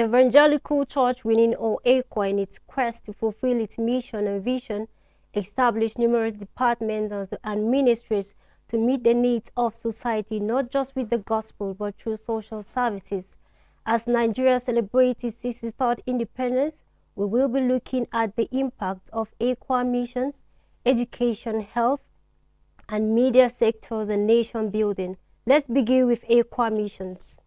The Evangelical Church Winning or ECWA, in its quest to fulfill its mission and vision, established numerous departments and ministries to meet the needs of society, not just with the gospel, but through social services. As Nigeria celebrates its 63rd independence, we will be looking at the impact of ECWA missions, education, health, and media sectors and nation building. Let's begin with ECWA missions.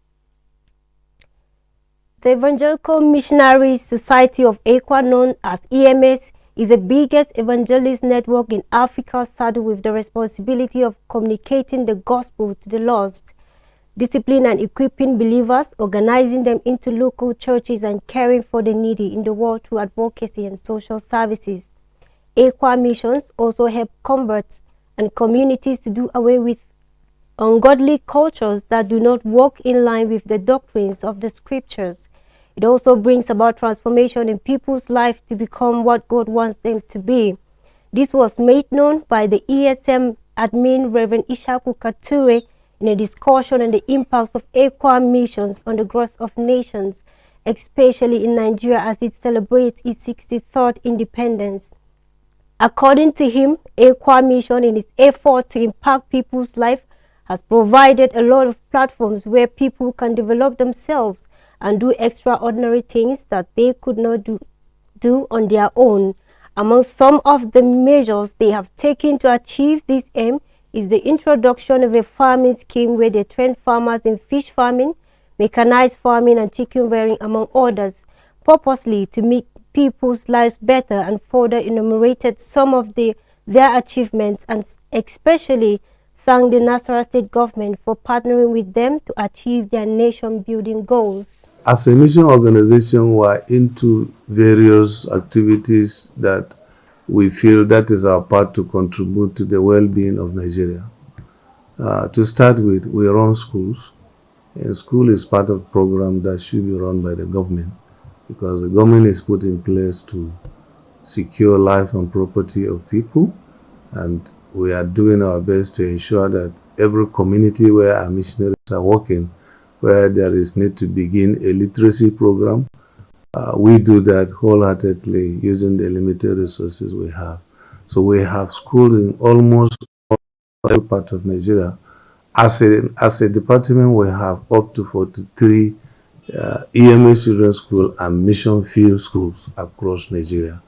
The Evangelical Missionary Society of ECWA, known as EMS, is the biggest evangelist network in Africa, saddled with the responsibility of communicating the gospel to the lost, disciplining and equipping believers, organizing them into local churches, and caring for the needy in the world through advocacy and social services. ECWA missions also help converts and communities to do away with ungodly cultures that do not walk in line with the doctrines of the scriptures. It also brings about transformation in people's life to become what God wants them to be. This was made known by the ESM admin Reverend Ishaku Kature in a discussion on the impact of ECWA missions on the growth of nations, especially in Nigeria as it celebrates its 63rd independence. According to him, ECWA mission, in its effort to impact people's life, has provided a lot of platforms where people can develop themselves and do extraordinary things that they could not do on their own. Among some of the measures they have taken to achieve this aim is the introduction of a farming scheme where they train farmers in fish farming, mechanized farming, and chicken rearing, among others, purposely to make people's lives better, and further enumerated some of their achievements, and especially thanked the Nasarawa state government for partnering with them to achieve their nation-building goals. As a mission organization, we are into various activities that we feel that is our part to contribute to the well-being of Nigeria. To start with, we run schools, and school is part of a program that should be run by the government, because the government is put in place to secure life and property of people, and we are doing our best to ensure that every community where our missionaries are working, where there is need to begin a literacy program, we do that wholeheartedly using the limited resources we have. So we have schools in almost every part of Nigeria. As a department, we have up to 43 EMS children's schools and mission field schools across Nigeria.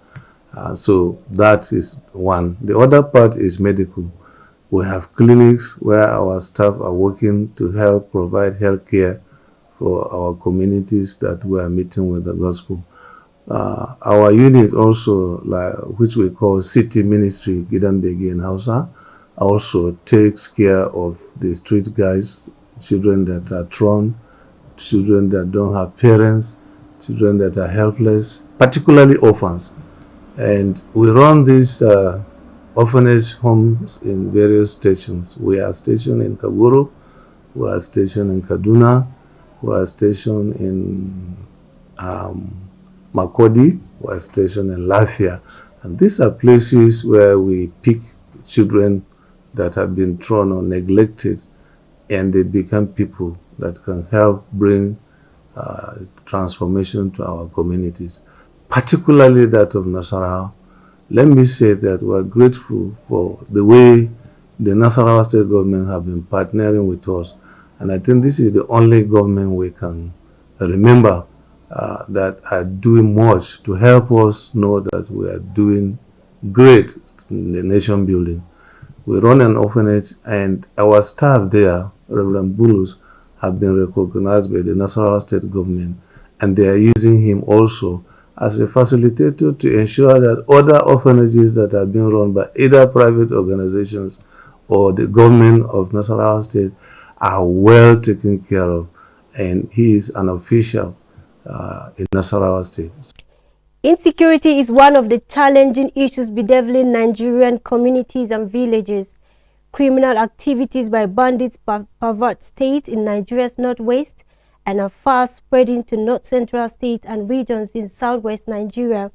So that is one. The other part is medical. We have clinics where our staff are working to help provide health care for our communities that we are meeting with the gospel. Our unit also, which we call City Ministry, Gidambegi in Hausa, also takes care of the street guys, children that are thrown, children that don't have parents, children that are helpless, particularly orphans. And we run these orphanage homes in various stations. We are stationed in Kaguru, we are stationed in Kaduna, we are stationed in Makodi, we are stationed in Lafia. And these are places where we pick children that have been thrown or neglected, and they become people that can help bring transformation to our communities, particularly that of Nasarawa. Let me say that we are grateful for the way the Nasarawa state government have been partnering with us. And I think this is the only government we can remember that are doing much to help us know that we are doing great in the nation building. We run an orphanage, and our staff there, Reverend Bulus, have been recognized by the Nasarawa state government, and they are using him also as a facilitator to ensure that other orphanages that are being run by either private organizations or the government of Nasarawa state are well taken care of, and he is an official in Nasarawa state. Insecurity is one of the challenging issues bedeviling Nigerian communities and villages. Criminal activities by bandits pervert states in Nigeria's northwest and are fast spreading to north-central states and regions in southwest Nigeria.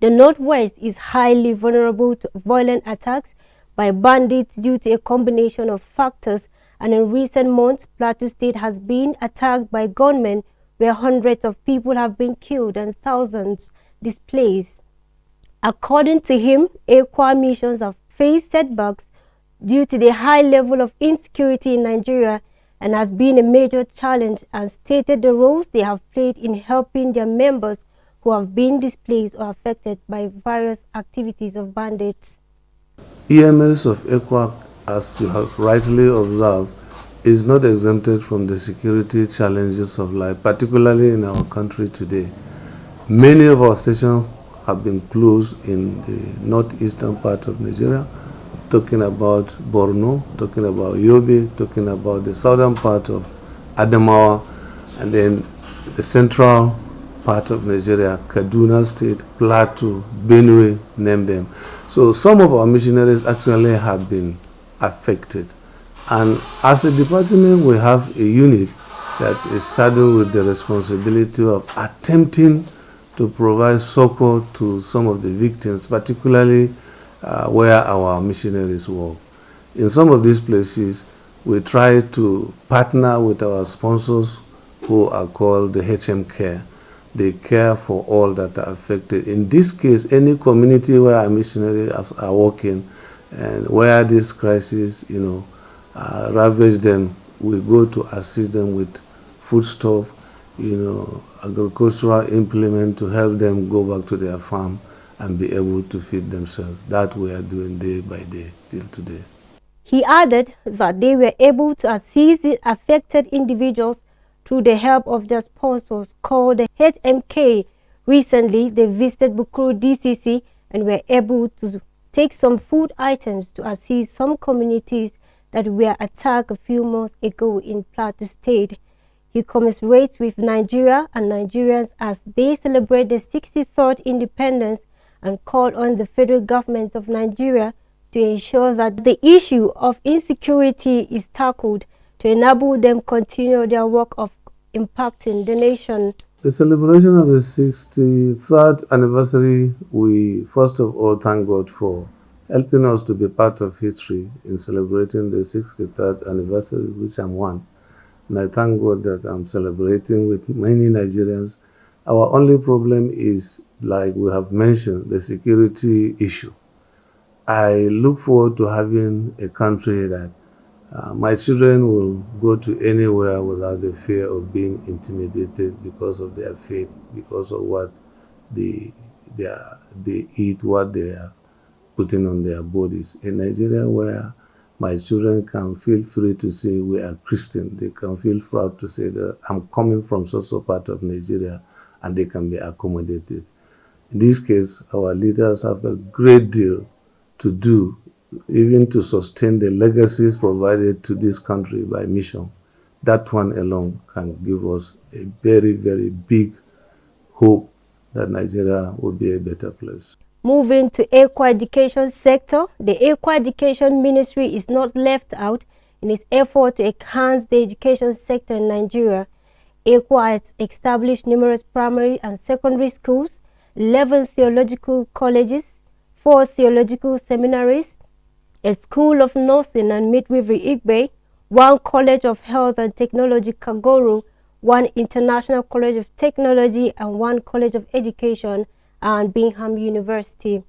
The northwest is highly vulnerable to violent attacks by bandits due to a combination of factors, and in recent months, Plateau State has been attacked by gunmen where hundreds of people have been killed and thousands displaced. According to him, ECWA missions have faced setbacks due to the high level of insecurity in Nigeria and has been a major challenge, and stated the roles they have played in helping their members who have been displaced or affected by various activities of bandits. EMS of ECWA, as you have rightly observed, is not exempted from the security challenges of life, particularly in our country today. Many of our stations have been closed in the northeastern part of Nigeria, talking about Borno, talking about Yobe, talking about the southern part of Adamawa, and then the central part of Nigeria, Kaduna State, Plateau, Benue, name them. So some of our missionaries actually have been affected. And as a department, we have a unit that is saddled with the responsibility of attempting to provide succor to some of the victims, particularly where our missionaries work. In some of these places, we try to partner with our sponsors who are called the HM Care. They care for all that are affected. In this case, any community where our missionaries are working and where this crisis, ravage them, we go to assist them with foodstuff, agricultural implement to help them go back to their farm and be able to feed themselves. That we are doing day by day till today. He added that they were able to assist the affected individuals through the help of their sponsors called the HMK. Recently, they visited Bukuru DCC and were able to take some food items to assist some communities that were attacked a few months ago in Plateau State. He commiserates with Nigeria and Nigerians as they celebrate the 63rd independence and called on the federal government of Nigeria to ensure that the issue of insecurity is tackled to enable them continue their work of impacting the nation. The celebration of the 63rd anniversary, we first of all thank God for helping us to be part of history in celebrating the 63rd anniversary, which I'm one. And I thank God that I'm celebrating with many Nigerians. Our only problem is, like we have mentioned, the security issue. I look forward to having a country that my children will go to anywhere without the fear of being intimidated because of their faith, because of what they eat, what they are putting on their bodies. In Nigeria, where my children can feel free to say we are Christian, they can feel proud to say that I'm coming from such a part of Nigeria, and they can be accommodated. In this case, our leaders have a great deal to do, even to sustain the legacies provided to this country by mission. That one alone can give us a very, very big hope that Nigeria will be a better place. Moving to ECWA education sector, the ECWA Education Ministry is not left out in its effort to enhance the education sector in Nigeria. ECWA has established numerous primary and secondary schools, 11 theological colleges, 4 theological seminaries, a school of nursing and midwifery Igbe, 1 college of health and technology Kagoro, 1 international college of technology, and 1 college of education and Bingham University.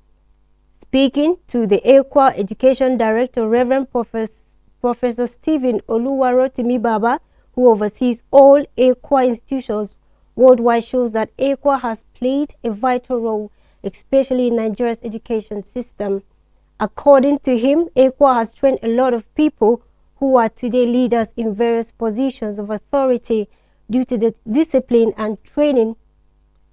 Speaking to the ECWA Education Director, Reverend Professor Stephen Oluwarotimi Baba, who oversees all ECWA institutions worldwide, shows that ECWA has played a vital role, especially in Nigeria's education system. According to him, ECWA has trained a lot of people who are today leaders in various positions of authority due to the discipline and training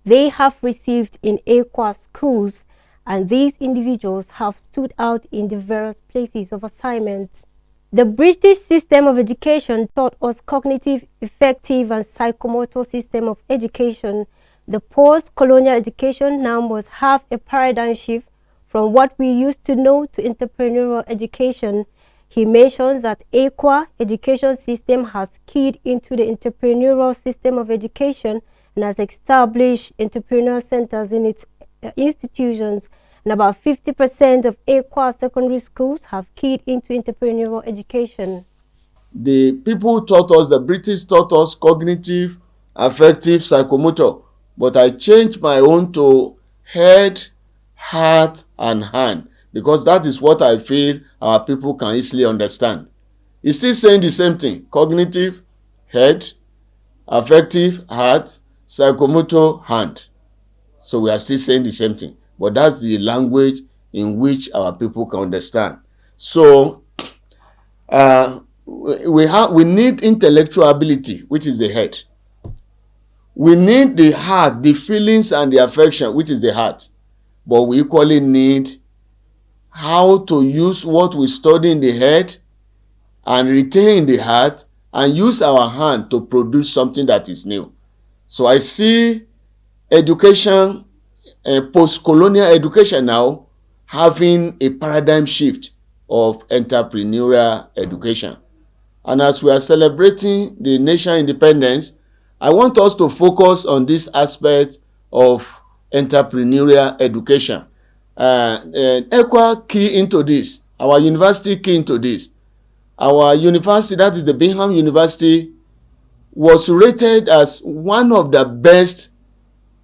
they have received in ECWA schools, and these individuals have stood out in the various places of assignments. The British system of education taught us cognitive, affective, and psychomotor system of education. The post-colonial education now must have a paradigm shift from what we used to know to entrepreneurial education. He mentions that ECWA education system has keyed into the entrepreneurial system of education and has established entrepreneurial centers in its institutions, and about 50% of ECWA secondary schools have keyed into entrepreneurial education. The people taught us, the British taught us cognitive, affective, psychomotor, but I changed my own to head, heart, and hand, because that is what I feel our people can easily understand. It's still saying the same thing: cognitive, head; affective, heart; psychomotor, hand. So we are still saying the same thing, but that's the language in which our people can understand. So we need intellectual ability, which is the head. We need the heart, the feelings and the affection, which is the heart. But we equally need how to use what we study in the head and retain in the heart, and use our hand to produce something that is new. So I see education, post-colonial education now, having a paradigm shift of entrepreneurial education. And as we are celebrating the nation independence, I want us to focus on this aspect of entrepreneurial education. ECWA key into this, our university key into this. Our university, that is the Bingham University, was rated as one of the best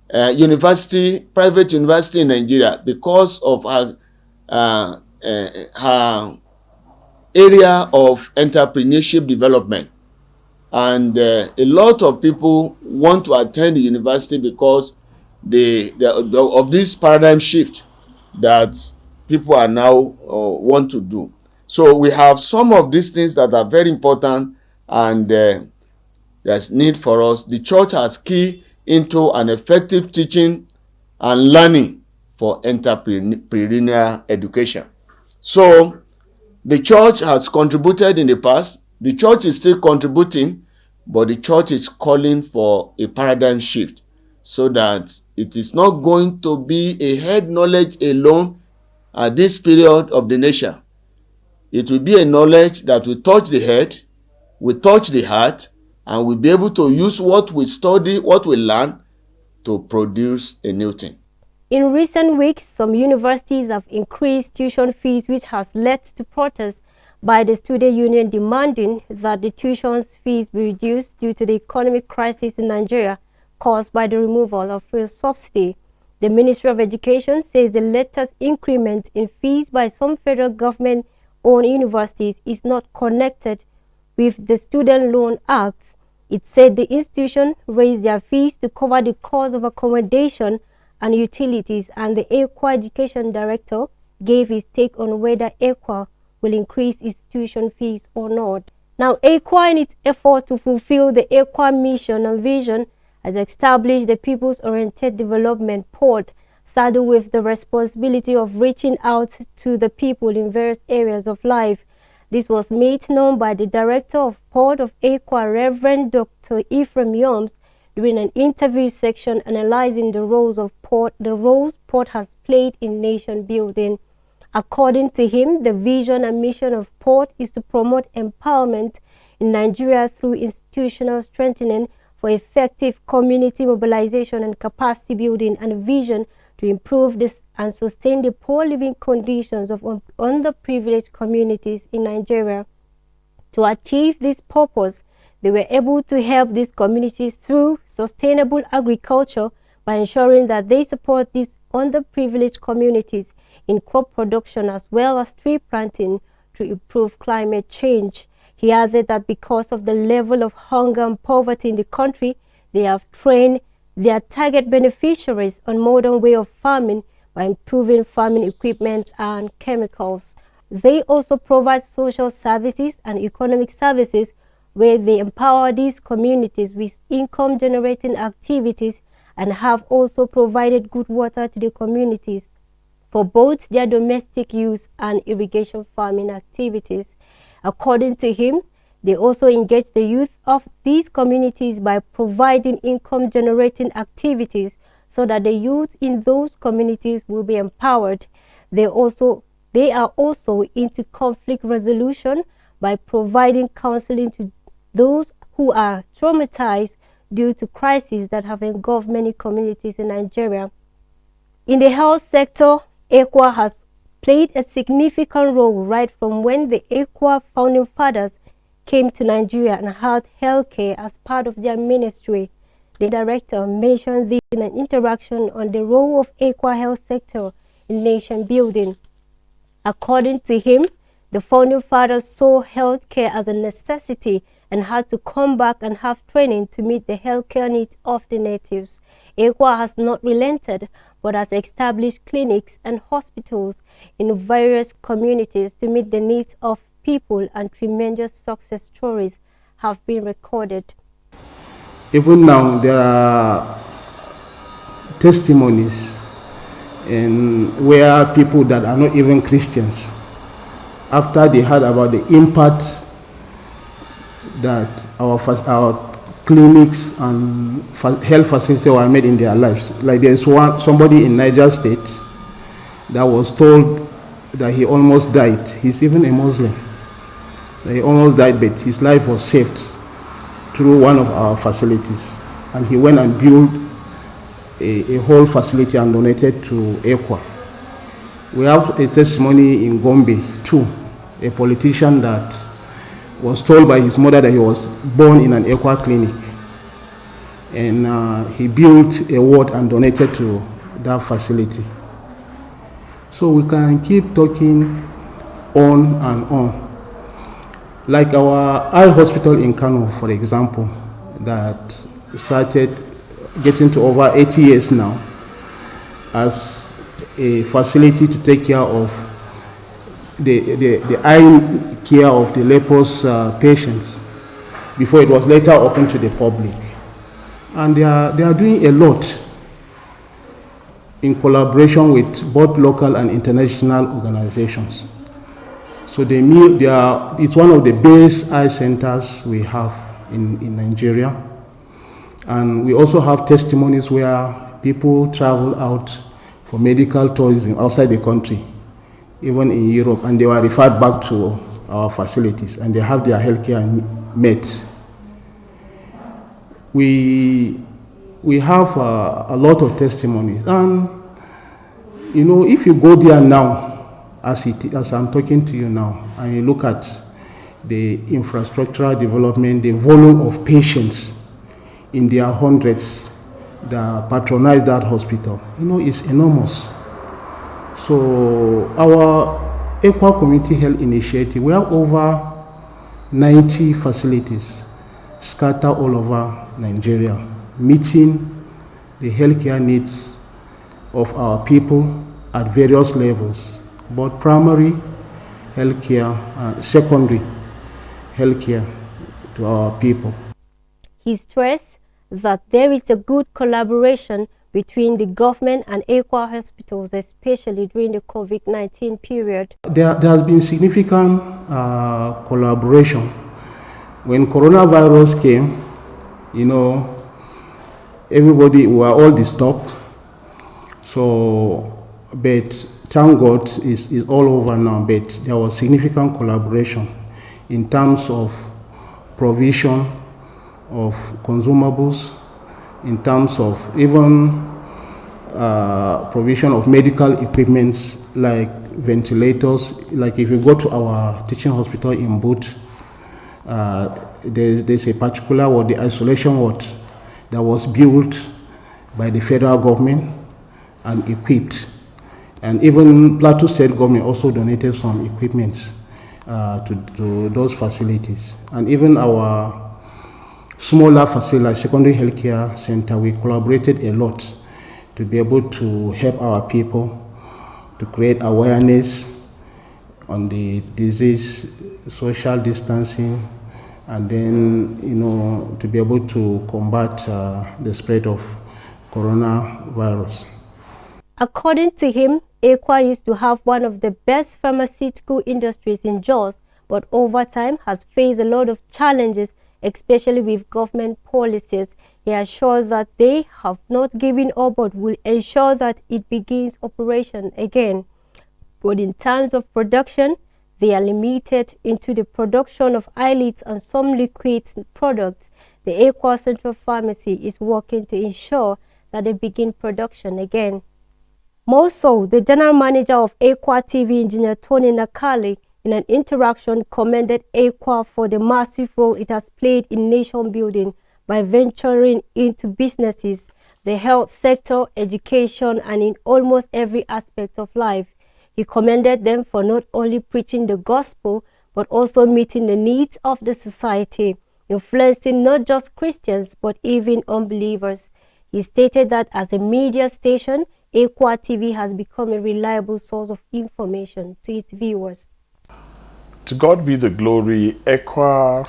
private university in Nigeria because of her area of entrepreneurship development. And a lot of people want to attend the university because of this paradigm shift that people are now want to do. So we have some of these things that are very important, and there's need for us. The church has key into an effective teaching and learning for entrepreneurial education. So the church has contributed in the past. The church is still contributing, but the church is calling for a paradigm shift so that it is not going to be a head knowledge alone at this period of the nation. It will be a knowledge that will touch the head, will touch the heart, and we'll be able to use what we study, what we learn, to produce a new thing. In recent weeks, some universities have increased tuition fees, which has led to protests by the student union demanding that the tuition fees be reduced due to the economic crisis in Nigeria caused by the removal of fuel subsidy. The Ministry of Education says the latest increment in fees by some federal government-owned universities is not connected with the Student Loan Act. It said the institution raised their fees to cover the cost of accommodation and utilities, and the ECWA Education Director gave his take on whether ECWA will increase its tuition fees or not. Now, ECWA, in its effort to fulfill the ECWA mission and vision, has established the People's-Oriented Development Port, saddled with the responsibility of reaching out to the people in various areas of life. This was made known by the Director of Port of ECWA, Reverend Dr. Ephraim Yoms, during an interview section analyzing the roles Port has played in nation building. According to him, the vision and mission of Port is to promote empowerment in Nigeria through institutional strengthening for effective community mobilization and capacity building, and a vision to improve this and sustain the poor living conditions of underprivileged communities in Nigeria. To achieve this purpose, they were able to help these communities through sustainable agriculture by ensuring that they support these underprivileged communities in crop production as well as tree planting to improve climate change. He added that because of the level of hunger and poverty in the country, they have trained their target beneficiaries on modern way of farming by improving farming equipment and chemicals. They also provide social services and economic services where they empower these communities with income-generating activities, and have also provided good water to the communities for both their domestic use and irrigation farming activities. According to him, they also engage the youth of these communities by providing income-generating activities so that the youth in those communities will be empowered. They are also into conflict resolution by providing counseling to those who are traumatized due to crises that have engulfed many communities in Nigeria. In the health sector, ECWA has played a significant role right from when the ECWA founding fathers came to Nigeria and had healthcare as part of their ministry. The director mentioned this in an interaction on the role of Aqua Health sector in nation building. According to him, the founding fathers saw healthcare as a necessity and had to come back and have training to meet the healthcare needs of the natives. Aqua has not relented, but has established clinics and hospitals in various communities to meet the needs of people, and tremendous success stories have been recorded. Even now, there are testimonies where people that are not even Christians, after they heard about the impact that our clinics and health facilities were made in their lives. Like there's somebody in Niger State that was told that he almost died. He's even a Muslim. That he almost died, but his life was saved through one of our facilities. And he went and built a whole facility and donated to Aqua. We have a testimony in Gombe too, a politician that was told by his mother that he was born in an Aqua clinic. And he built a ward and donated to that facility. So we can keep talking on and on. Like our eye hospital in Kano, for example, that started getting to over 80 years now as a facility to take care of the eye care of the leprous patients before it was later opened to the public. And they are doing a lot in collaboration with both local and international organizations. So it's one of the best eye centers we have in Nigeria. And we also have testimonies where people travel out for medical tourism outside the country, even in Europe, and they were referred back to our facilities and they have their healthcare met. We have a lot of testimonies, and you know, if you go there now, as I'm talking to you now, and you look at the infrastructural development, the volume of patients in their hundreds that patronize that hospital, you know, it's enormous. So our Aqua Community Health Initiative, we have over 90 facilities scattered all over Nigeria, meeting the healthcare needs of our people at various levels, both primary healthcare and secondary healthcare to our people. He stressed that there is a good collaboration between the government and Aqua hospitals, especially during the COVID-19 period. There has been significant collaboration. When coronavirus came, you know, everybody were all disturbed. So, but thank God it's all over now, but there was significant collaboration in terms of provision of consumables, in terms of even provision of medical equipments like ventilators. Like if you go to our teaching hospital in Boot, there's a particular ward, the isolation ward, that was built by the federal government and equipped. And even Plateau State government also donated some equipment to those facilities. And even our smaller facility, like secondary healthcare center, we collaborated a lot to be able to help our people to create awareness on the disease, social distancing, and then, you know, to be able to combat the spread of coronavirus. According to him, Aqua used to have one of the best pharmaceutical industries in Jos, but over time has faced a lot of challenges, especially with government policies. He assured that they have not given up but will ensure that it begins operation again. But in terms of production, they are limited into the production of eyelids and some liquid products. The Aqua Central Pharmacy is working to ensure that they begin production again. More so, the general manager of Aqua TV, Engineer Tony Nakali, in an interaction commended Aqua for the massive role it has played in nation building by venturing into businesses, the health sector, education, and in almost every aspect of life. He commended them for not only preaching the gospel, but also meeting the needs of the society, influencing not just Christians, but even unbelievers. He stated that as a media station, Ekwa TV has become a reliable source of information to its viewers. To God be the glory. Ekwa,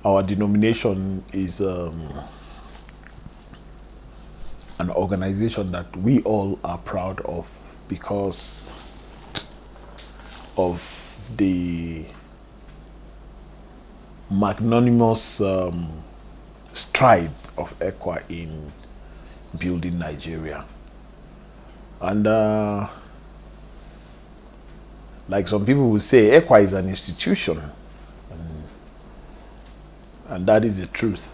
our denomination, is an organization that we all are proud of because of the magnanimous stride of Ekwa in building Nigeria. And like some people will say, Ekwa is an institution, and that is the truth.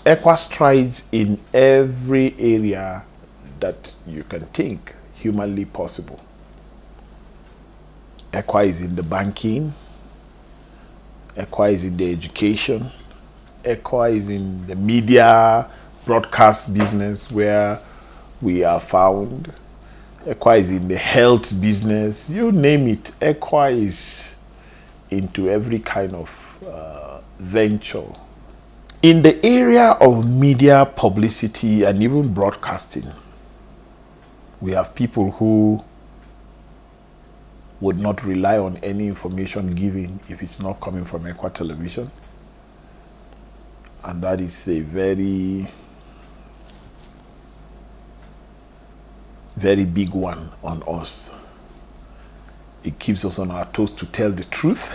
Ekwa strides in every area that you can think humanly possible. Ekwa is in the banking, Ekwa is in the education, Ekwa is in the media broadcast business where we are found. Ekwa is in the health business, you name it. Ekwa is into every kind of venture. In the area of media publicity and even broadcasting, we have people who would not rely on any information given if it's not coming from Ekwa Television. And that is a very, very big one on us. It keeps us on our toes to tell the truth.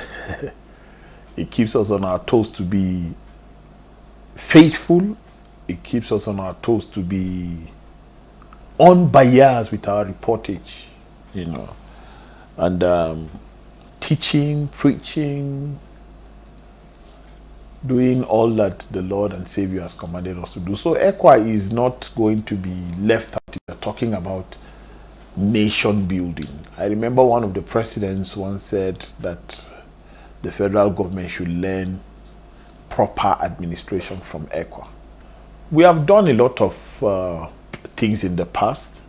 It keeps us on our toes to be faithful. It keeps us on our toes to be unbiased with our reportage, you know, and teaching, preaching, doing all that the Lord and Savior has commanded us to do. So Ekwa is not going to be left out. We're talking about nation building. I remember one of the presidents once said that the federal government should learn proper administration from Ekwa. We have done a lot of things in the past.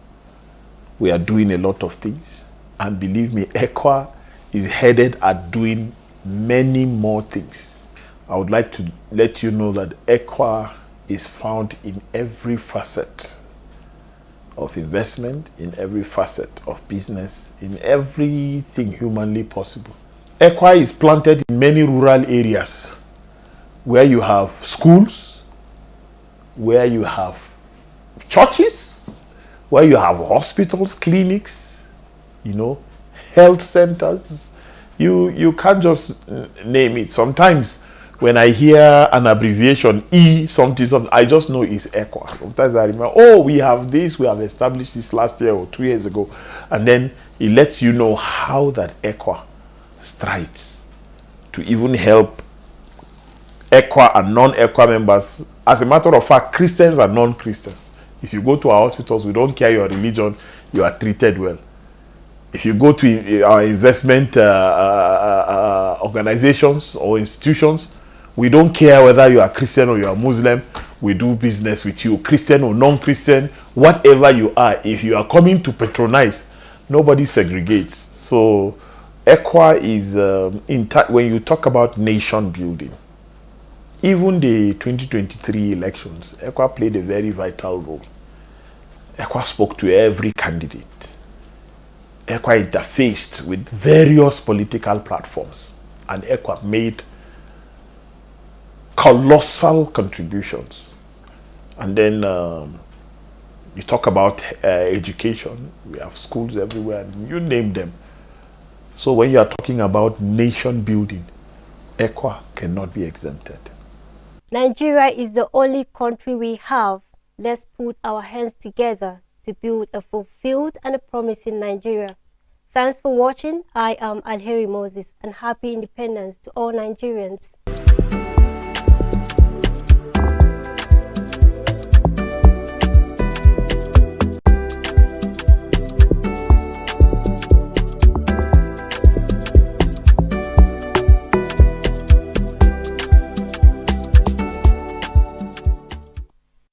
We are doing a lot of things. And believe me, Ekwa is headed at doing many more things. I would like to let you know that Ekwa is found in every facet of investment, in every facet of business, in everything humanly possible. Ekwa is planted in many rural areas where you have schools, where you have churches, where you have hospitals, clinics, you know, health centers. You can't just name it. Sometimes when I hear an abbreviation, E something, I just know it's Ekwa. Sometimes I remember, oh, we have this, we have established this last year or 2 years ago. And then it lets you know how that Ekwa strides to even help Ekwa and non-Ekwa members. As a matter of fact, Christians and non-Christians. If you go to our hospitals, we don't care your religion, you are treated well. If you go to our investment organizations or institutions, we don't care whether you are Christian or you are Muslim. We do business with you, Christian or non-Christian, whatever you are. If you are coming to patronize, nobody segregates. So Ekwa is, when you talk about nation building, even the 2023 elections, Ekwa played a very vital role. Ekwa spoke to every candidate. Ekwa interfaced with various political platforms, and Ekwa made colossal contributions. And then you talk about education. We have schools everywhere, and you name them. So when you are talking about nation building, Ekwa cannot be exempted. Nigeria is the only country we have. Let's put our hands together to build a fulfilled and a promising Nigeria. Thanks for watching. I am Alheri Moses, and happy independence to all Nigerians.